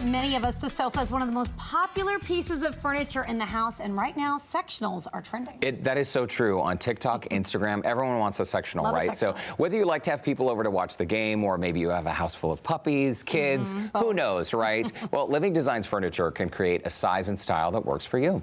many of us, the sofa is one of the most popular pieces of furniture in the house, and right now, sectionals are trending. That is so true. On TikTok, Instagram, everyone wants a sectional, Love a right? sectional. So whether you like to have people over to watch the game, or maybe you have a house full of puppies, kids, who knows, right? Well, Living Designs Furniture can create a size and style that works for you.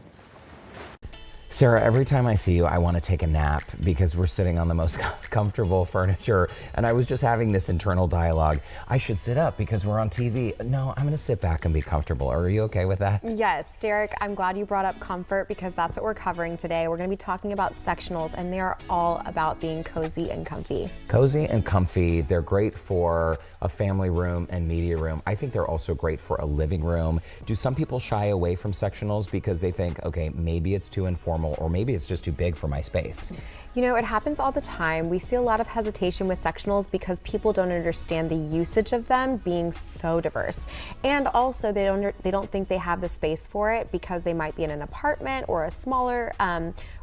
Sarah, every time I see you, I want to take a nap because we're sitting on the most comfortable furniture. And I was just having this internal dialogue. I should sit up because we're on TV. No, I'm going to sit back and be comfortable. Are you okay with that? Yes, Derek, I'm glad you brought up comfort because that's what we're covering today. We're going to be talking about sectionals, and they are all about being cozy and comfy. Cozy and comfy. They're great for a family room and media room. I think they're also great for a living room. Do some people shy away from sectionals because they think, okay, maybe it's too informal, or maybe it's just too big for my space? You know, it happens all the time. We see a lot of hesitation with sectionals because people don't understand the usage of them being so diverse. And also they don't think they have the space for it because they might be in an apartment or a smaller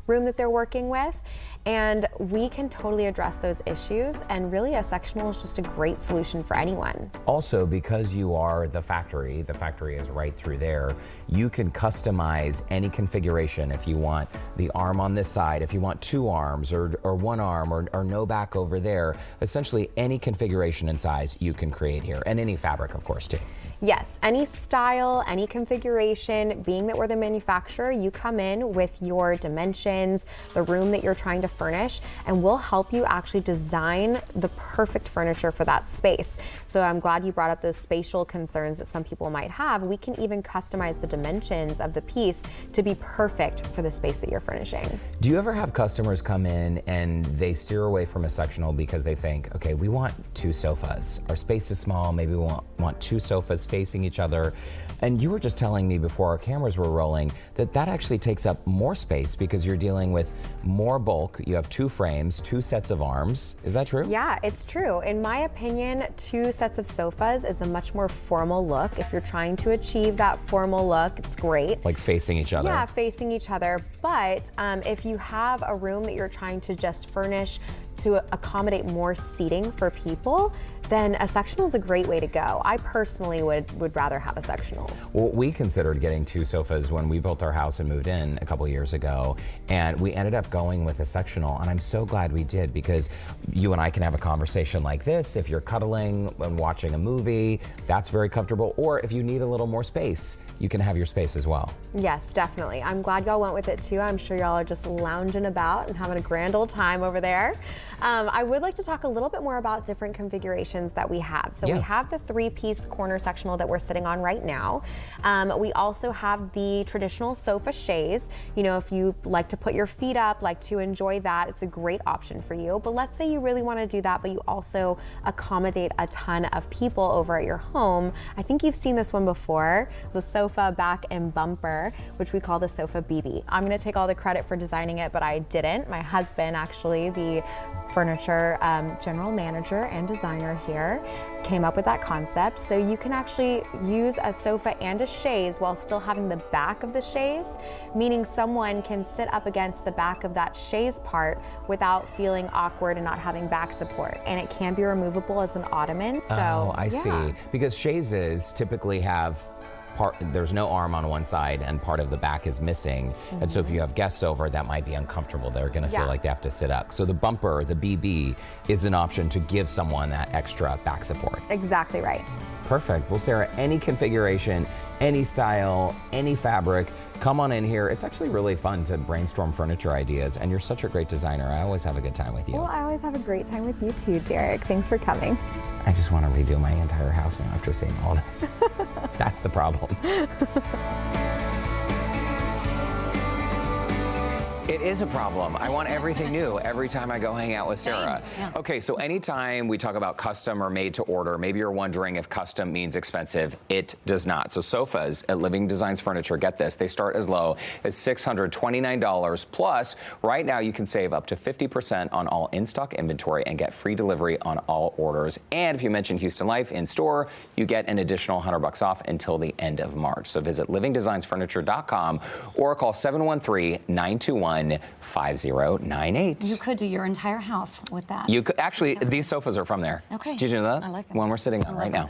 room that they're working with. And we can totally address those issues, and really a sectional is just a great solution for anyone. Also, because you are the factory is right through there, you can customize any configuration. If you want the arm on this side, if you want two arms or one arm or no back over there, essentially any configuration and size you can create here, and any fabric, of course, too. Yes, any style, any configuration. Being that we're the manufacturer, you come in with your dimensions, the room that you're trying to furnish, and we'll help you actually design the perfect furniture for that space. So I'm glad you brought up those spatial concerns that some people might have. We can even customize the dimensions of the piece to be perfect for the space that you're furnishing. Do you ever have customers come in and they steer away from a sectional because they think, okay, we want two sofas. Our space is small, maybe we want two sofas facing each other. And you were just telling me before our cameras were rolling that actually takes up more space because you're dealing with more bulk. You have two frames, two sets of arms. Is that true? Yeah, it's true. In my opinion, two sets of sofas is a much more formal look. If you're trying to achieve that formal look, it's great. Like facing each other? Yeah, facing each other. But if you have a room that you're trying to just furnish to accommodate more seating for people, then a sectional is a great way to go. I personally would rather have a sectional. Well, we considered getting two sofas when we built our house and moved in a couple years ago, and we ended up going with a sectional, and I'm so glad we did because you and I can have a conversation like this. If you're cuddling and watching a movie, that's very comfortable, or if you need a little more space, you can have your space as well. Yes, definitely. I'm glad y'all went with it too. I'm sure y'all are just lounging about and having a grand old time over there. I would like to talk a little bit more about different configurations that we have. So we have the three-piece corner sectional that we're sitting on right now. We also have the traditional sofa chaise. You know, if you like to put your feet up, like to enjoy that, it's a great option for you. But let's say you really want to do that, but you also accommodate a ton of people over at your home. I think you've seen this one before. The sofa back and bumper, which we call the sofa BB. I'm going to take all the credit for designing it, but I didn't. My husband, actually, the furniture general manager and designer here, came up with that concept. So you can actually use a sofa and a chaise while still having the back of the chaise, meaning someone can sit up against the back of that chaise part without feeling awkward and not having back support. And it can be removable as an ottoman. So, I see. Because chaises typically have there's no arm on one side and part of the back is missing. And so if you have guests over, that might be uncomfortable. They're gonna feel like they have to sit up. So the bumper, the BB, is an option to give someone that extra back support. Exactly right. Perfect. Well, Sarah, any configuration, any style, any fabric, come on in here. It's actually really fun to brainstorm furniture ideas, and you're such a great designer. I always have a good time with you. Well, I always have a great time with you too, Derek. Thanks for coming. I just want to redo my entire house now after seeing all this. That's the problem. It is a problem. I want everything new every time I go hang out with Sarah. Okay, so anytime we talk about custom or made to order, maybe you're wondering if custom means expensive. It does not. So sofas at Living Designs Furniture, get this, they start as low as $629. Plus, right now you can save up to 50% on all in-stock inventory and get free delivery on all orders. And if you mention Houston Life in store, you get an additional $100 off until the end of March. So visit livingdesignsfurniture.com or call 713-921-5098. You could do your entire house with that. You could actually, these sofas are from there. Okay. Did you know that? I like it. One we're sitting on right now.